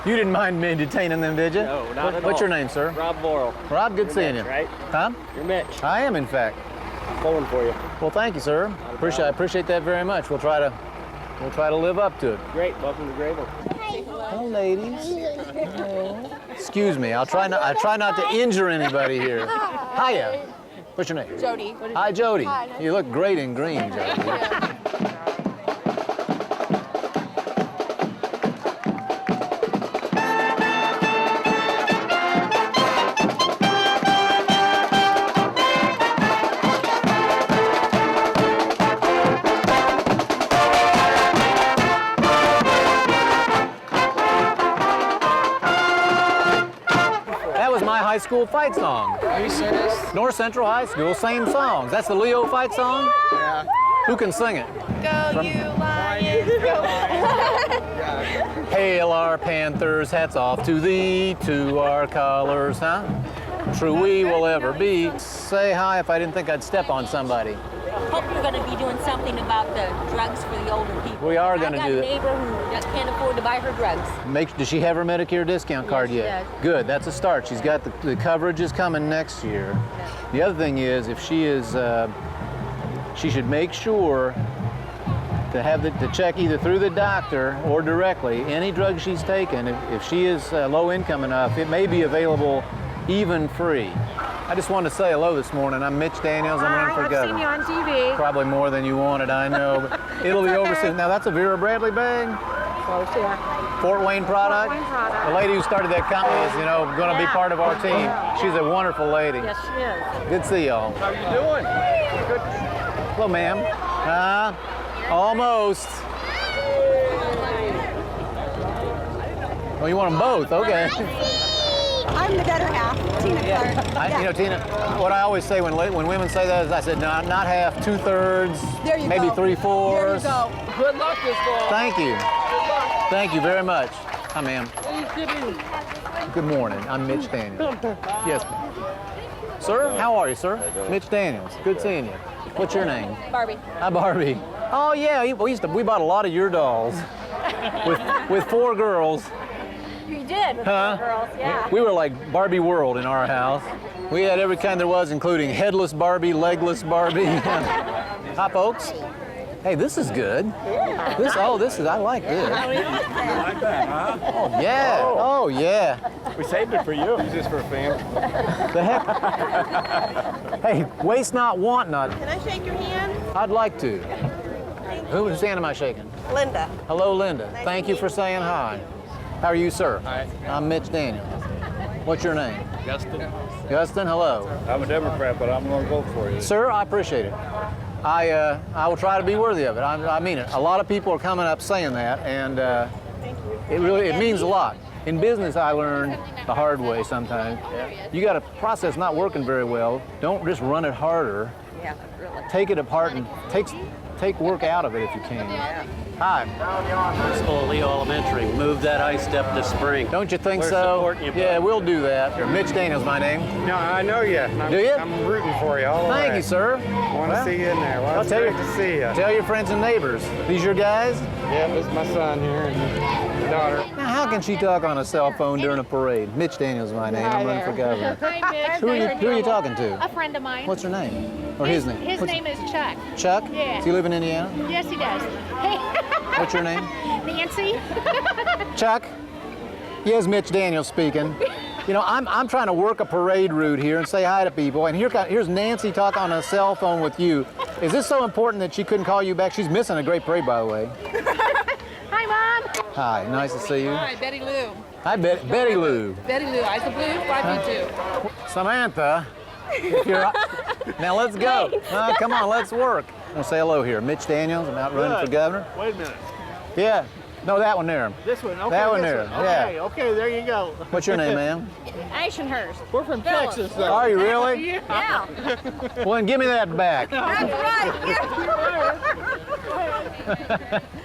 You didn't mind me detaining them, did you? No, not at all. What's your name, sir? Rob Laurel. Rob, good seeing Mitch, you. Right? Huh? You're Mitch. I am, in fact. Pulling for you. Well, thank you, sir. I appreciate that very much. We'll try to live up to it. Great. Welcome to Grable. Hello, ladies. Hello. Excuse me. I try not to injure anybody here. Hiya. What's your name? Jody. Hi, Jody. You look great in green, Jody. High school fight song. Are you serious? North Central High School, same songs. That's the Leo fight song? Yeah. Who can sing it? Go you Lions, go. Hail our Panthers, hats off to thee, to our colors, huh? True we will ever be. Say hi if I didn't think I'd step on somebody. Hope you're going to be doing something about the drugs for the older people. We are going to do I got a that. neighbor who can't afford to buy her drugs. Does she have her Medicare discount card yet? Yes, she does. Good, that's a start. She's got the coverage is coming next year. The other thing is, if she is, she should make sure to have to check either through the doctor or directly any drug she's taken. If she is low income enough, it may be available even free. I just wanted to say hello this morning. I'm Mitch Daniels. I'm running for governor. I've seen you on TV. Probably more than you wanted, I know, but it'll be over soon. Now that's a Vera Bradley bag. Close, yeah. Fort Wayne product. Fort Wayne product. The lady who started that company is, going to be part of our team. She's a wonderful lady. Yes, she is. Good to see y'all. How you doing? Good. Hello, ma'am. Almost. Oh, you want them both? Okay. I'm the better half, Tina Clark. Tina, what I always say when women say that is I said, no, not half, 2/3, There you maybe go. 3/4. There you go. Good luck this fall. Thank you. Thank you very much. Hi, ma'am. Good morning. I'm Mitch Daniels. Yes, ma'am. Sir, how are you, sir? Mitch Daniels. Good seeing you. What's your name? Barbie. Hi, Barbie. Oh yeah, we bought a lot of your dolls with 4 girls. You did with Huh? four girls, yeah. We were like Barbie World in our house. We had every kind there was, including headless Barbie, legless Barbie. Hi, folks. Hey, this is good. Yeah. I like this. You like that, huh? Oh yeah. Oh yeah. We saved it for you. It's just for a fan. The heck? Hey, waste not, want not. Can I shake your hand? I'd like to. Whose hand am I shaking? Linda. Hello, Linda. Thank you for saying hi. How are you, sir? Hi. I'm Mitch Daniels. What's your name? Justin. Justin, hello. I'm a Democrat, but I'm going to vote for you. Sir, I appreciate it. I will try to be worthy of it. I mean it. A lot of people are coming up saying that, and it means a lot. In business, I learned the hard way sometimes. You got a process not working very well. Don't just run it harder. Yeah, really. Take it apart and take work out of it if you can. Hi. Principal of Leo Elementary. Move that ice step to spring. Don't you think We're so? supporting you, bud. Yeah, we'll do that. Mitch Daniels, my name. No, I know you. Do you? I'm rooting for you all the way. Thank you, sir. Want to see you in there. Well, I'll it's tell great you- to see you. Tell your friends and neighbors. These your guys? Yeah, this is my son here and my daughter. Now, how can she talk on a cell phone during a parade? Mitch Daniels, my name. I'm running for governor. Hi, Mitch. Who are you talking to? A friend of mine. What's her name? Or his name? His What's- name is Chuck. Chuck? Yeah. Does he live in Indiana? Yes, he does. Hey. What's your name? Nancy. Chuck? Yes, Mitch Daniels speaking. I'm trying to work a parade route here and say hi to people, and here's Nancy talking on a cell phone with you. Is this so important that she couldn't call you back? She's missing a great parade, by the way. Hi, Mom. Hi, nice to see you. Hi, Betty Lou. Hi, Betty Lou. Betty Lou, Eyes of Blue, 5V2. Samantha, now let's go. Come on, let's work. I'm gonna say hello here. Mitch Daniels, I'm out running for governor. Wait a minute. Yeah, no, that one there. This one. Okay. That one this there, one. yeah. Okay, there you go. What's your name, ma'am? Ashenhurst. We're from Texas, though. Are you really? Yeah. Well, then give me that back.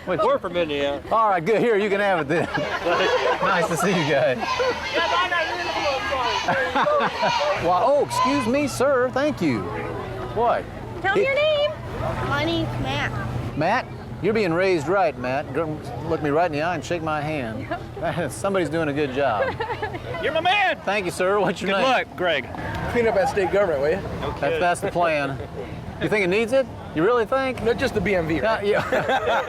We're from Indiana. All right, good. Here, you can have it then. Nice to see you guys. Well, oh, excuse me, sir. Thank you. What? Tell me your name. My name's Matt. Matt? You're being raised right, Matt. Look me right in the eye and shake my hand. Somebody's doing a good job. You're my man. Thank you, sir. What's your Good name? luck, Greg. Clean up that state government, will you? That's the plan. You think it needs it? You really think? Not just the BMV, right? Yeah.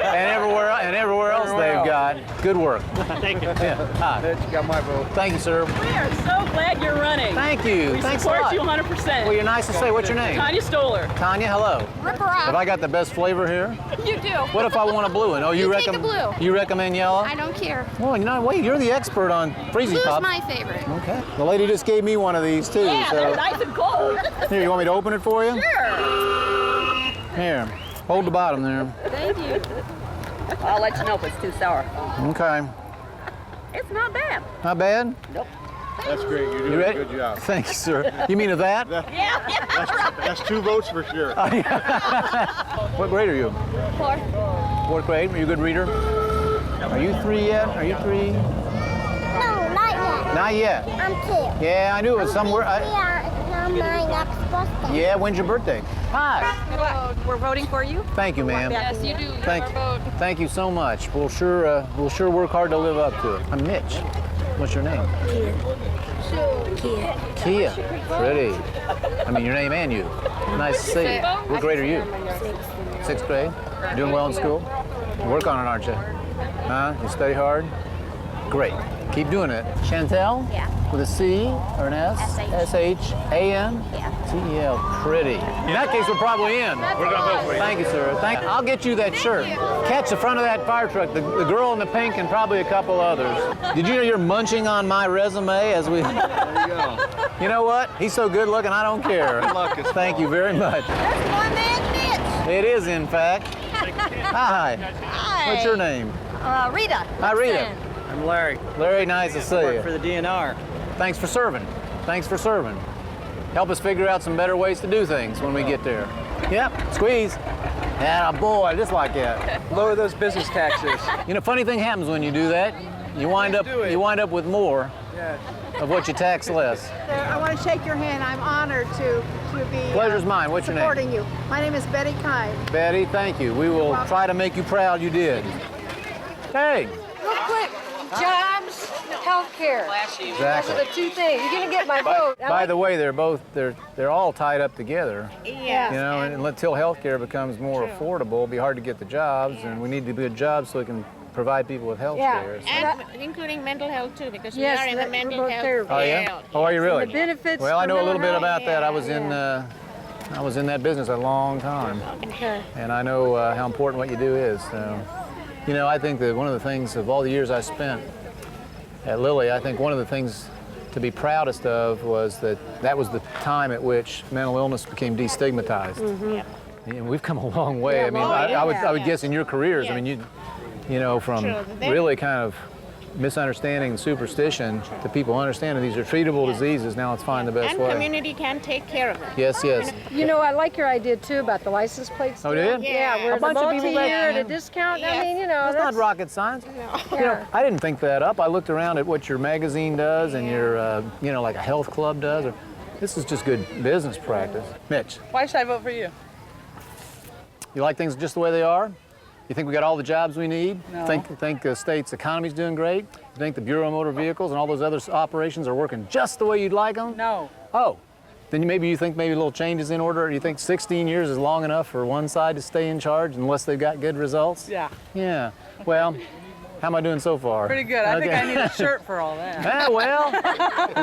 and everywhere else they've got. Good work. Thank you. Yeah. Hi. Mitch, you got my vote. Thank you, sir. We are so glad you're running. Thank you. We Thanks a support lot. you 100%. Well, you're nice to say. What's your name? Tanya Stoller. Tanya, hello. Rip her off. Have I got the best flavor here? You do. What if I want a blue one? Oh, You take the blue. You recommend yellow? I don't care. Well, you know, wait, you're the expert on freezy Blue's pop. my favorite. Okay. The lady just gave me one of these too. Yeah, so. they're nice and cold. Here, you want me to open it for you? Sure. Here. Hold the bottom there. Thank you. I'll let you know if it's too sour. Okay. It's not bad. Not bad? Nope. That's great. You're You doing ready? a good job. Thank you, sir. You mean of that? Yeah. That's 2 votes for sure. What grade are you? 4. 4th grade. Are you a good reader? Are you 3 yet? Are you 3? No, not yet. Not yet. I'm 2. Yeah, I knew it was somewhere. Not supposed to. Yeah, when's your birthday? Hi. Hello. We're voting for you. Thank you, ma'am. Yes, you do. Thank you so much. We'll sure work hard to live up to it. I'm Mitch. What's your name? Kia. Pretty. I mean, your name and you. Nice to see you. What grade are you? 6th grade. Doing well in school? You work on it, aren't you? Huh? You study hard? Great. Keep doing it. Chantel? Yeah. With a C or an S? S-H-A-N? Yeah. T-E-L. Pretty. In that case, we're probably in. We're gonna vote for you. Thank you, sir. I'll get you that shirt. Catch the front of that fire truck. The girl in the pink and probably a couple others. Did you know you're munching on my resume as we... There you go. You know what? He's so good looking, I don't care. Good luck. Thank you very much. That's my man, Mitch. It is, in fact. Hi. Hi. What's your name? Rita. Hi, Rita. I'm Larry. Larry, nice to see Work for you. the DNR. Thanks for serving. Thanks for serving. Help us figure out some better ways to do things when we get there. Yep, squeeze. And boy, just like that. Lower those business taxes. You know, funny thing happens when you do that. You wind up with more of what you tax less. I want to shake your hand. I'm honored to be Pleasure's mine. What's your name? supporting you. My name is Betty Kine. Betty, thank you. We will try to make you proud you did. Hey. Real quick. Jobs, healthcare. Those Exactly. are the 2 things. You're gonna get my vote. By the way, they're all tied up together. Yeah. You know, and until healthcare becomes more affordable, it'll be hard to get the jobs, and we need to good jobs so we can provide people with health care. So. And including mental health too, because Yes, we are in the mental both health. there. Oh yeah? Oh, are you really? The benefits. Well, I know a for little bit mental about that. I was health. I was in that business a long time, Okay. and I know how important what you do is. So, you know, I think that one of the things of all the years I spent at Lilly, I think one of the things to be proudest of was that was the time at which mental illness became destigmatized. And we've come a long way. Yeah, I mean, I would guess in your careers, I mean, you know, from really kind of misunderstanding and superstition to people understanding these are treatable diseases. Now let's find the best And way. community can take care of it. Yes, yes. You know, I like your idea too about the license plates. Oh, too. did you? Yeah, we're A bunch of people multi-year that- at a discount. I mean, you know, That's not rocket science. You know, I didn't think that up. I looked around at what your magazine does and your, you know, like a health club does. This is just good business practice. Mitch, Why should I vote for you? you like things just the way they are? You think we got all the jobs we need? No. Think the state's economy's doing great? You think the Bureau of Motor Vehicles and all those other operations are working just the way you'd like them? No. Oh, then maybe you think maybe a little change is in order? You think 16 years is long enough for one side to stay in charge unless they've got good results? Yeah. Yeah. Well, how am I doing so far? Pretty good. I think I need a shirt for all that. Ah, well,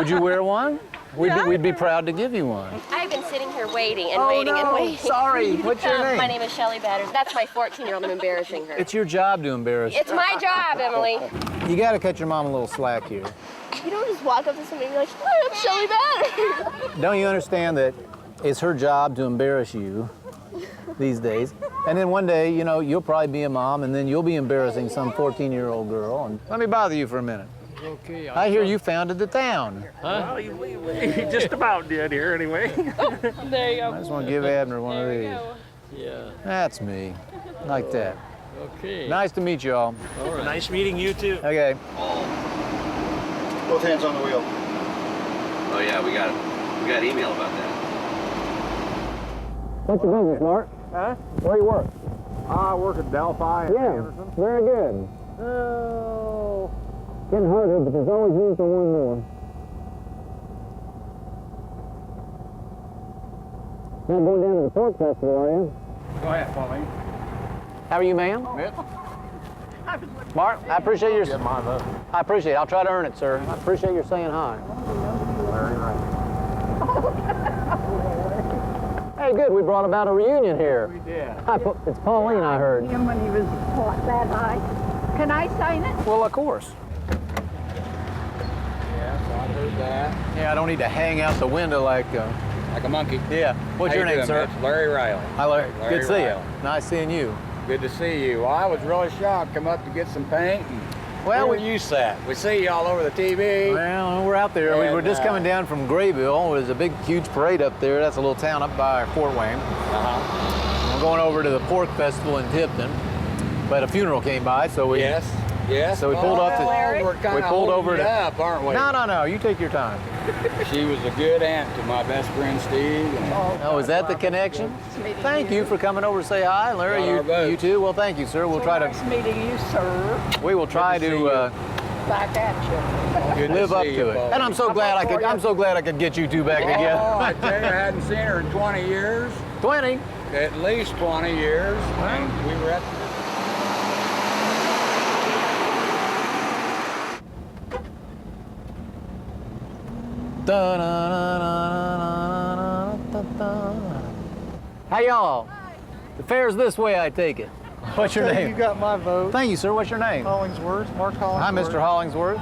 would you wear one? We'd be proud to give you one. I've been sitting here waiting and Oh, waiting no. and waiting. Sorry. What's your name? My name is Shelley Batters. That's my 14-year-old. I'm embarrassing her. It's your job to embarrass. It's my job, Emily. You got to cut your mom a little slack here. You don't just walk up to somebody and be like, "Hi, I'm Shelley Batters." Don't you understand that it's her job to embarrass you these days? And then one day, you know, you'll probably be a mom, and then you'll be embarrassing some 14-year-old girl. And let me bother you for a minute. Okay. I hear you founded the town. Well, we just about did here anyway. There you go. I just want to give Abner one of these. Yeah. That's me. Like that. Okay. Nice to meet you all. All right. Nice meeting you too. Okay. Both hands on the wheel. Oh yeah, we got email about that. What's your business, Mark? Huh? Where you work? I work at Delphi and Anderson. Very good. Oh, getting harder, but there's always room for one more. Not going down to the pork festival, are you? Go ahead, Pauline. How are you, ma'am? Mitch? Mark, I appreciate your... Get my vote. I appreciate it. I'll try to earn it, sir. I appreciate your saying hi. Larry Wright. Hey, good. We brought about a reunion here. We did. Hi, it's Pauline, I heard. Him when he was that high. Can I sign it? Well, of course. Yes, I heard that. Yeah, I don't need to hang out the window like... Like a monkey. Yeah. What's your name, sir? Mitch? Larry Riley. Hi, Larry. Good to see you. Riley. Nice seeing you. Good to see you. Well, I was really shocked. Come up to get some paint. And Well, where you sat? We see you all over the TV. Well, we're out there. We were just coming down from Grayville. There's a big, huge parade up there. That's a little town up by Fort Wayne. We're going over to the pork festival in Tipton. But a funeral came by, so we... Yes. Yes. So we pulled up to... We're kind of holding it up, aren't we? No. You take your time. She was a good aunt to my best friend Steve. Oh, is that the connection? Thank you for coming over to say hi, Larry. You too. Well, thank you, sir. We'll try to. Nice meeting you, sir. We will try to Back at you. live up to it. And I'm so glad I could. I'm so glad I could get you two back together. Oh, I tell you, I hadn't seen her in 20 years. 20. At least 20 years. And we were at. How y'all? The fair's this way, I take it. What's your name? You got my vote. Thank you, sir. What's your name? Hollingsworth, Mark Hollingsworth. Hi, Mr. Hollingsworth.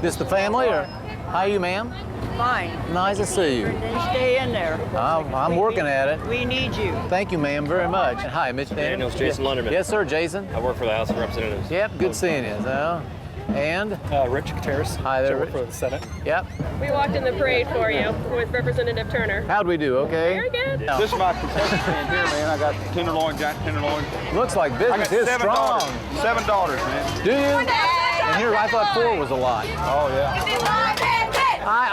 This the family, or how are you, ma'am? Fine. Nice to see you. You stay in there. I'm working at it. We need you. Thank you, ma'am, very much. Hi, Mitch. Daniels, Jason Lunderman. Yes, sir, Jason. I work for the House of Representatives. Yep, good seeing you. And? Rich Gutierrez. Hi there, I work Rich. for the Senate. Yep. We walked in the parade for you with Representative Turner. How'd we do? Okay. Very good. This is my concession stand here, man. I got tenderloin, giant tenderloin. Looks like I business got is 7 strong. daughters. 7 daughters, man. Do you? And here, I thought 4 was a lot. Oh, yeah. I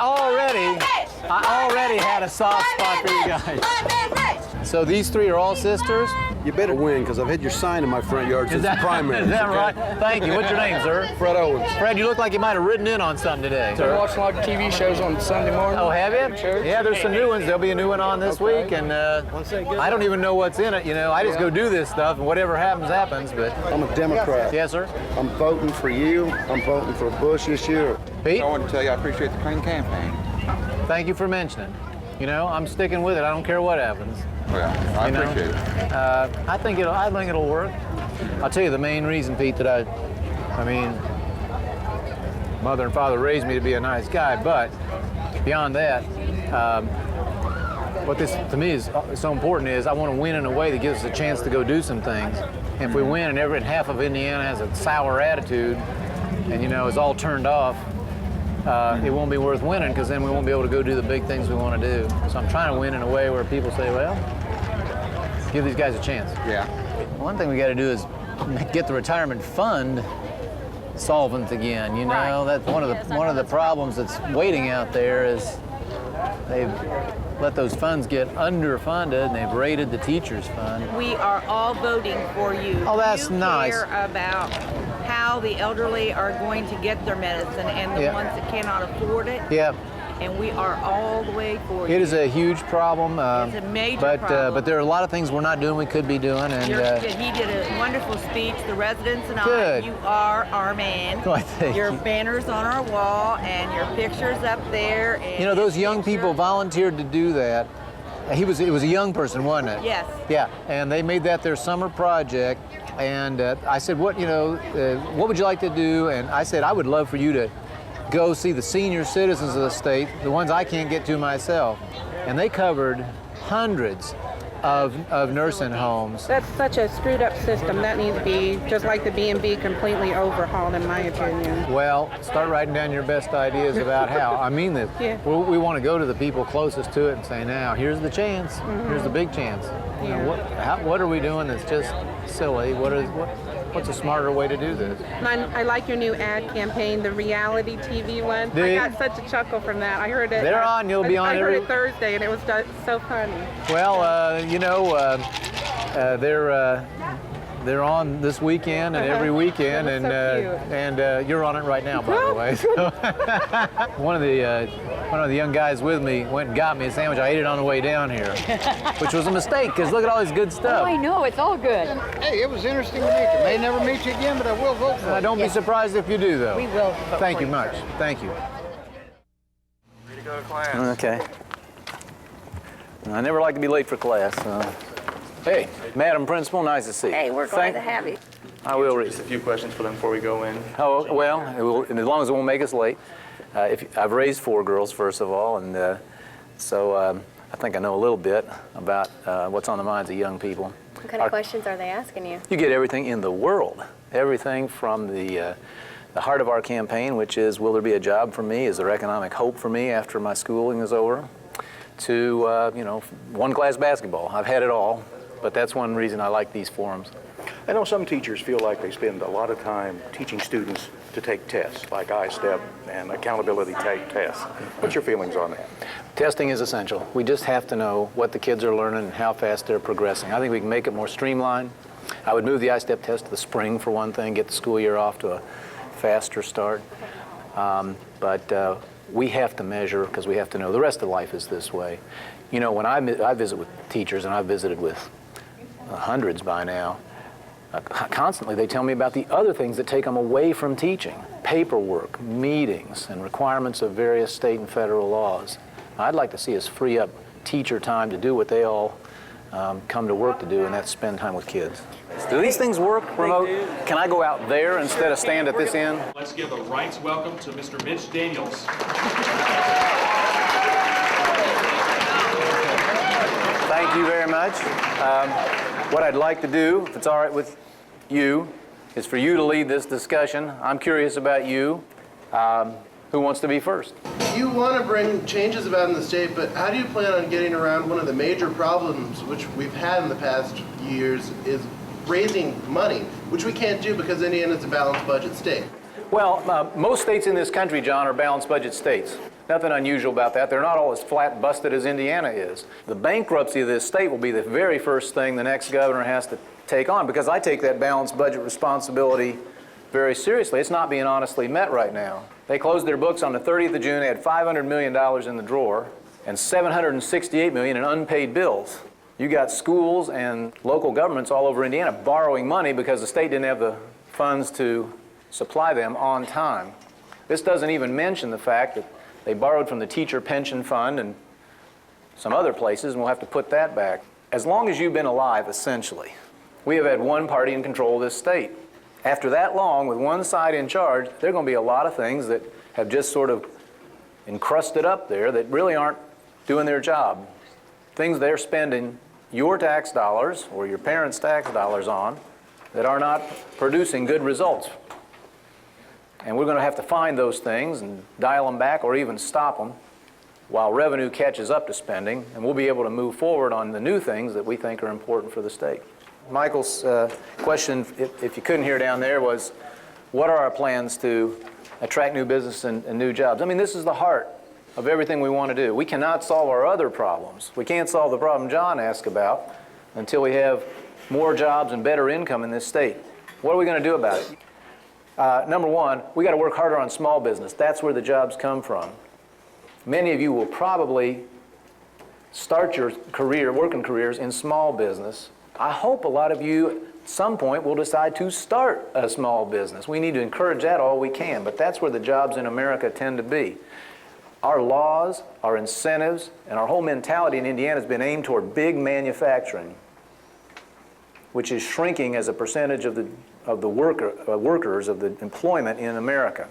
already had a soft spot for you guys. So these 3 are all sisters? You better win, because I've had your sign in my front yard since the primary. Is that right? Thank you. What's your name, sir? Fred Owens. Fred, you look like you might have ridden in on something today. Been watching a lot of TV shows on Sunday morning. Oh, have you? Yeah, there's some new ones. There'll be a new one on this week, and I don't even know what's in it. You know, I just go do this stuff, and whatever happens, happens. But I'm a Democrat. yes, sir. I'm voting for you. I'm voting for Bush this year. Pete, I want to tell you I appreciate the clean campaign. thank you for mentioning. You know, I'm sticking with it. I don't care what happens. Well, I appreciate it. I think it'll work. I'll tell you the main reason, Pete, that I mean, mother and father raised me to be a nice guy, but beyond that, what this to me is so important is I want to win in a way that gives us a chance to go do some things. And if we win and half of Indiana has a sour attitude and, you know, is all turned off, it won't be worth winning, because then we won't be able to go do the big things we want to do. So I'm trying to win in a way where people say, well, give these guys a chance. Yeah. One thing we got to do is get the retirement fund solvent again. You know, that's one of the problems that's waiting out there is they've let those funds get underfunded, and they've raided the teachers fund. We are all voting for you. Oh, that's nice. You care about how the elderly are going to get their medicine and the ones that cannot afford it. Yeah. And we are all the way for you. It is a huge problem. It's a major problem. But there are a lot of things we're not doing we could be doing. And he did a wonderful speech. The residents and Good. I, you are our man. Well, thank your you. banners on our wall and your pictures up there. And you know, those young people volunteered to do that. It was a young person, wasn't it? Yes. Yeah, and they made that their summer project. And I said, what would you like to do? And I said, I would love for you to go see the senior citizens of the state, the ones I can't get to myself. And they covered hundreds of nursing homes. That's such a screwed up system. That needs to be, just like the B&B, completely overhauled, in my opinion. Well, start writing down your best ideas about how. I mean that we want to go to the people closest to it and say, now, here's the chance. Here's the big chance. You know, what are we doing that's just silly? What's a smarter way to do this? I like your new ad campaign, the reality TV one. I got such a chuckle from that. I heard it. They're on. You'll be on. I heard it Thursday, and it was so funny. Well, you know, They're on this weekend and every weekend, and you're on it right now, by the way. So one of the young guys with me went and got me a sandwich. I ate it on the way down here, which was a mistake because look at all this good stuff. Oh, I know, it's all good. Hey, it was interesting to meet you. May never meet you again, but I will vote for you. Don't be surprised if you do, though. We will. Thank you much. Thank you. Ready to go to class. Okay. I never like to be late for class. Hey, Madam Principal, nice to see you. Hey, we're glad to have you. I will read. Just a few questions for them before we go in. Oh, well, as long as it won't make us late. I've raised 4 girls, first of all, and so I think I know a little bit about what's on the minds of young people. What kind of questions are they asking you? You get everything in the world. Everything from the heart of our campaign, which is, will there be a job for me? Is there economic hope for me after my schooling is over? To, one-class basketball. I've had it all, but that's one reason I like these forums. I know some teachers feel like they spend a lot of time teaching students to take tests, like I-STEP and accountability type tests. What's your feelings on that? Testing is essential. We just have to know what the kids are learning and how fast they're progressing. I think we can make it more streamlined. I would move the I-STEP test to the spring, for one thing, get the school year off to a faster start. But we have to measure because we have to know the rest of life is this way. You know, when I visit with teachers, and I've visited with hundreds by now, constantly they tell me about the other things that take them away from teaching. Paperwork, meetings, and requirements of various state and federal laws. I'd like to see us free up teacher time to do what they all come to work to do, and that's spend time with kids. Do these things work remote? Can I go out there instead of stand at this end? Let's give a REITZ welcome to Mr. Mitch Daniels. Thank you very much. What I'd like to do, if it's all right with you, is for you to lead this discussion. I'm curious about you. Who wants to be first? You want to bring changes about in the state, but how do you plan on getting around one of the major problems which we've had in the past years is raising money, which we can't do because Indiana's a balanced budget state? Well, most states in this country, John, are balanced budget states. Nothing unusual about that. They're not all as flat busted as Indiana is. The bankruptcy of this state will be the very first thing the next governor has to take on, because I take that balanced budget responsibility very seriously. It's not being honestly met right now. They closed their books on the 30th of June. They had $500 million in the drawer and $768 million in unpaid bills. You got schools and local governments all over Indiana borrowing money because the state didn't have the funds to supply them on time. This doesn't even mention the fact that they borrowed from the teacher pension fund and some other places, and we'll have to put that back. As long as you've been alive, essentially, we have had one party in control of this state. After that long, with one side in charge, there are going to be a lot of things that have just sort of encrusted up there that really aren't doing their job. Things they're spending your tax dollars or your parents' tax dollars on that are not producing good results. And we're going to have to find those things and dial them back or even stop them while revenue catches up to spending, and we'll be able to move forward on the new things that we think are important for the state. Michael's question, if you couldn't hear down there, was what are our plans to attract new business and new jobs? I mean, this is the heart of everything we want to do. We cannot solve our other problems. We can't solve the problem John asked about until we have more jobs and better income in this state. What are we going to do about it? Number one, we got to work harder on small business. That's where the jobs come from. Many of you will probably start your working careers in small business. I hope a lot of you at some point will decide to start a small business. We need to encourage that all we can, but that's where the jobs in America tend to be. Our laws, our incentives, and our whole mentality in Indiana has been aimed toward big manufacturing, which is shrinking as a percentage of the workers, of the employment in America.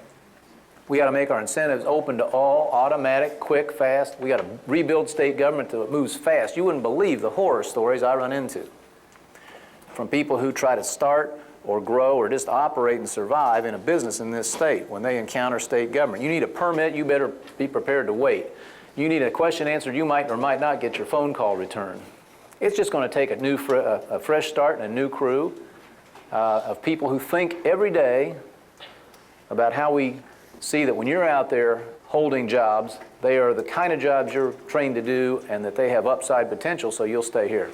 We got to make our incentives open to all, automatic, quick, fast. We got to rebuild state government so it moves fast. You wouldn't believe the horror stories I run into from people who try to start or grow or just operate and survive in a business in this state when they encounter state government. You need a permit, you better be prepared to wait. You need a question answered, you might or might not get your phone call returned. It's just going to take a fresh start and a new crew of people who think every day about how we see that when you're out there holding jobs, they are the kind of jobs you're trained to do and that they have upside potential, so you'll stay here.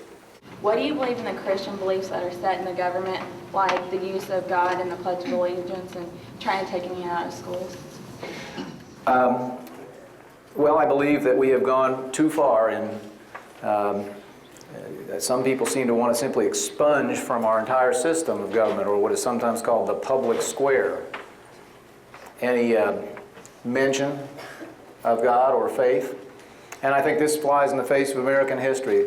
What do you believe in the Christian beliefs that are set in the government, like the use of God and the Pledge of Allegiance and trying to take me out of schools? Well, I believe that we have gone too far in some people seem to want to simply expunge from our entire system of government, or what is sometimes called the public square, any mention of God or faith. And I think this flies in the face of American history.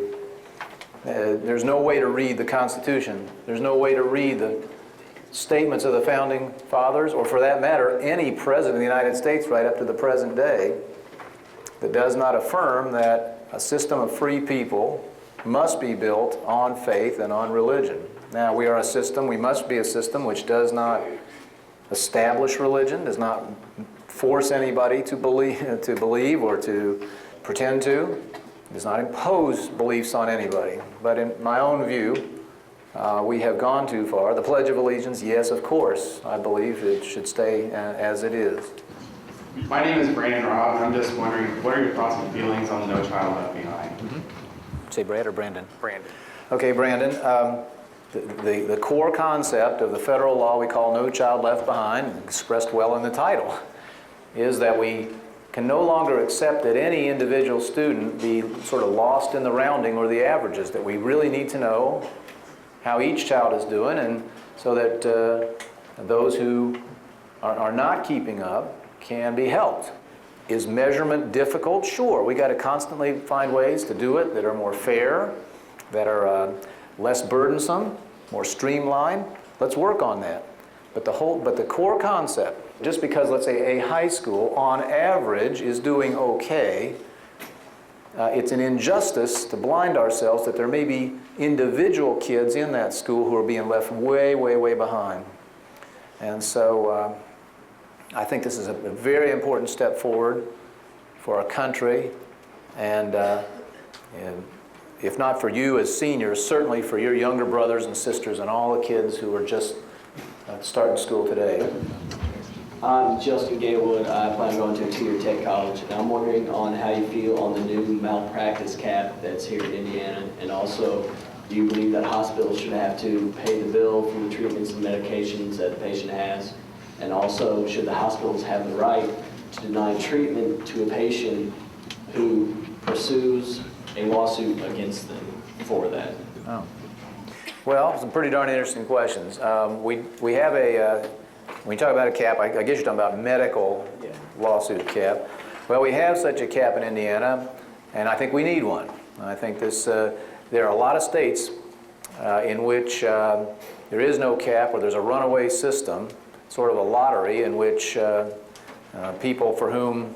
There's no way to read the Constitution. There's no way to read the statements of the Founding Fathers, or for that matter, any president of the United States right up to the present day, that does not affirm that a system of free people must be built on faith and on religion. Now, we are a system, we must be a system which does not establish religion, does not force anybody to believe or to pretend to, does not impose beliefs on anybody. But in my own view, we have gone too far. The Pledge of Allegiance, yes, of course, I believe it should stay as it is. My name is Brandon Robb, and I'm just wondering, what are your thoughts and feelings on No Child Left Behind? Say Brad or Brandon? Brandon. Okay, Brandon. The core concept of the federal law we call No Child Left Behind, expressed well in the title, is that we can no longer accept that any individual student be sort of lost in the rounding or the averages, that we really need to know how each child is doing, and so that those who are not keeping up can be helped. Is measurement difficult? Sure. We got to constantly find ways to do it that are more fair, that are less burdensome, more streamlined. Let's work on that. But the core concept, just because, let's say, a high school on average is doing okay, it's an injustice to blind ourselves that there may be individual kids in that school who are being left way, way, way behind. And so I think this is a very important step forward for our country, and if not for you as seniors, certainly for your younger brothers and sisters and all the kids who are just starting school today. I'm Justin Gaywood. I plan on going to a two-year tech college, and I'm wondering on how you feel on the new malpractice cap that's here in Indiana, and also, do you believe that hospitals should have to pay the bill for the treatments and medications that the patient has? And also, should the hospitals have the right to deny treatment to a patient who pursues a lawsuit against them for that? Oh. Well, some pretty darn interesting questions. We have a, when you talk about a cap, I guess you're talking about medical lawsuit cap. Well, we have such a cap in Indiana, and I think we need one. I think this, there are a lot of states in which there is no cap, or there's a runaway system, sort of a lottery in which people for whom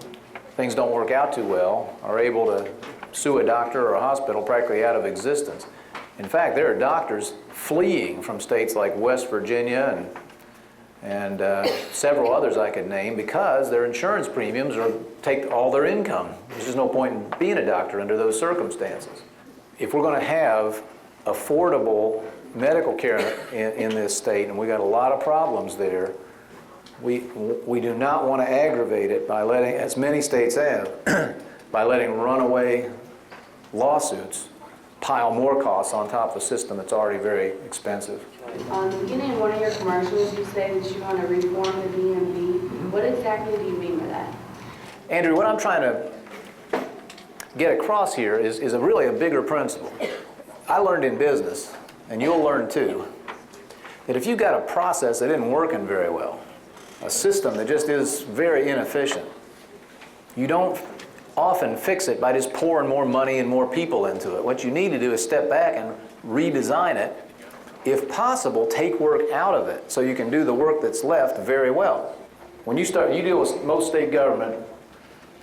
things don't work out too well are able to sue a doctor or a hospital practically out of existence. In fact, there are doctors fleeing from states like West Virginia and several others I could name because their insurance premiums take all their income. There's just no point in being a doctor under those circumstances. If we're going to have affordable medical care in this state, and we got a lot of problems there, we do not want to aggravate it by letting, as many states have, by letting runaway lawsuits pile more costs on top of a system that's already very expensive. Beginning in one of your commercials, you say that you want to reform the DMV. What exactly do you mean by that? Andrew, what I'm trying to get across here is really a bigger principle. I learned in business, and you'll learn too, that if you've got a process that isn't working very well, a system that just is very inefficient, you don't often fix it by just pouring more money and more people into it. What you need to do is step back and redesign it. If possible, take work out of it so you can do the work that's left very well. When you deal with most state government,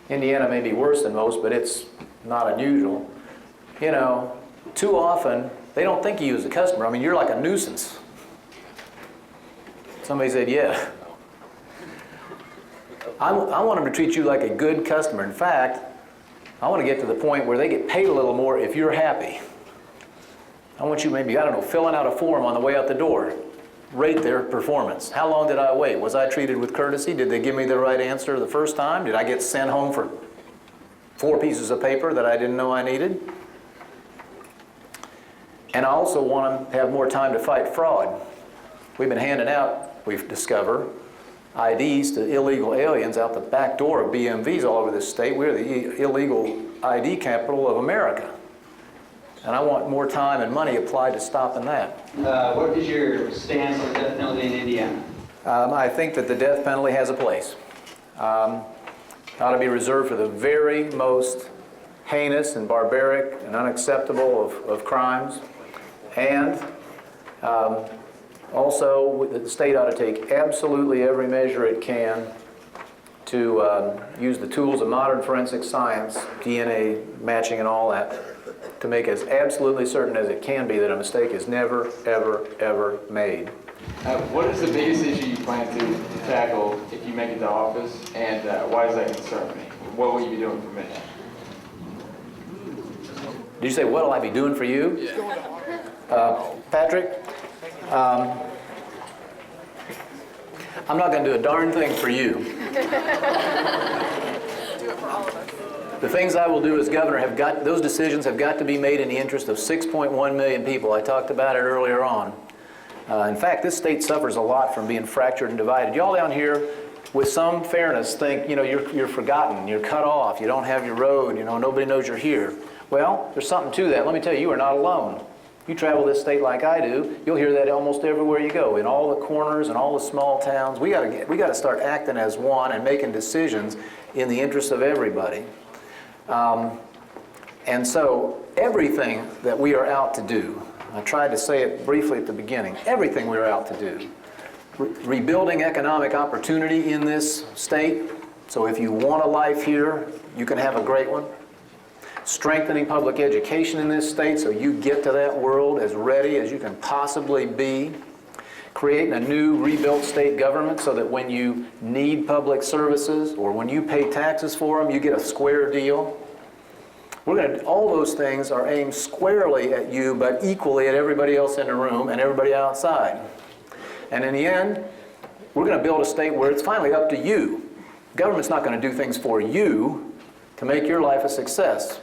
Indiana may be worse than most, but it's not unusual. You know, too often, they don't think of you as a customer. I mean, you're like a nuisance. Somebody said, yeah. I want them to treat you like a good customer. In fact, I want to get to the point where they get paid a little more if you're happy. I want you maybe, I don't know, filling out a form on the way out the door. Rate their performance. How long did I wait? Was I treated with courtesy? Did they give me the right answer the first time? Did I get sent home for 4 pieces of paper that I didn't know I needed? And I also want to have more time to fight fraud. We've been handing out, we've discovered, IDs to illegal aliens out the back door of BMVs all over this state. We're the illegal ID capital of America. And I want more time and money applied to stopping that. What is your stance on the death penalty in Indiana? I think that the death penalty has a place. Ought to be reserved for the very most heinous and barbaric and unacceptable of crimes. And also, the state ought to take absolutely every measure it can to use the tools of modern forensic science, DNA matching and all that, to make as absolutely certain as it can be that a mistake is never, ever, ever made. What is the biggest issue you plan to tackle if you make it to office, and why does that concern me? What will you be doing for Mitch? Did you say, what will I be doing for you? Yeah. Patrick, I'm not going to do a darn thing for you. The things I will do as governor those decisions have got to be made in the interest of 6.1 million people. I talked about it earlier on. In fact, this state suffers a lot from being fractured and divided. Y'all down here, with some fairness, think, you're forgotten, you're cut off, you don't have your road, nobody knows you're here. Well, there's something to that. Let me tell you, you are not alone. You travel this state like I do, you'll hear that almost everywhere you go, in all the corners and all the small towns. We got to start acting as one and making decisions in the interest of everybody. And so everything that we are out to do, I tried to say it briefly at the beginning, everything we're out to do, rebuilding economic opportunity in this state, so if you want a life here, you can have a great one. Strengthening public education in this state so you get to that world as ready as you can possibly be. Creating a new rebuilt state government so that when you need public services or when you pay taxes for them, you get a square deal. All those things are aimed squarely at you, but equally at everybody else in the room and everybody outside. And in the end, we're going to build a state where it's finally up to you. Government's not going to do things for you to make your life a success,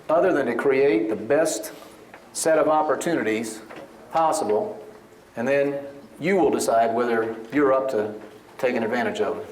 other than to create the best set of opportunities possible, and then you will decide whether you're up to taking advantage of them.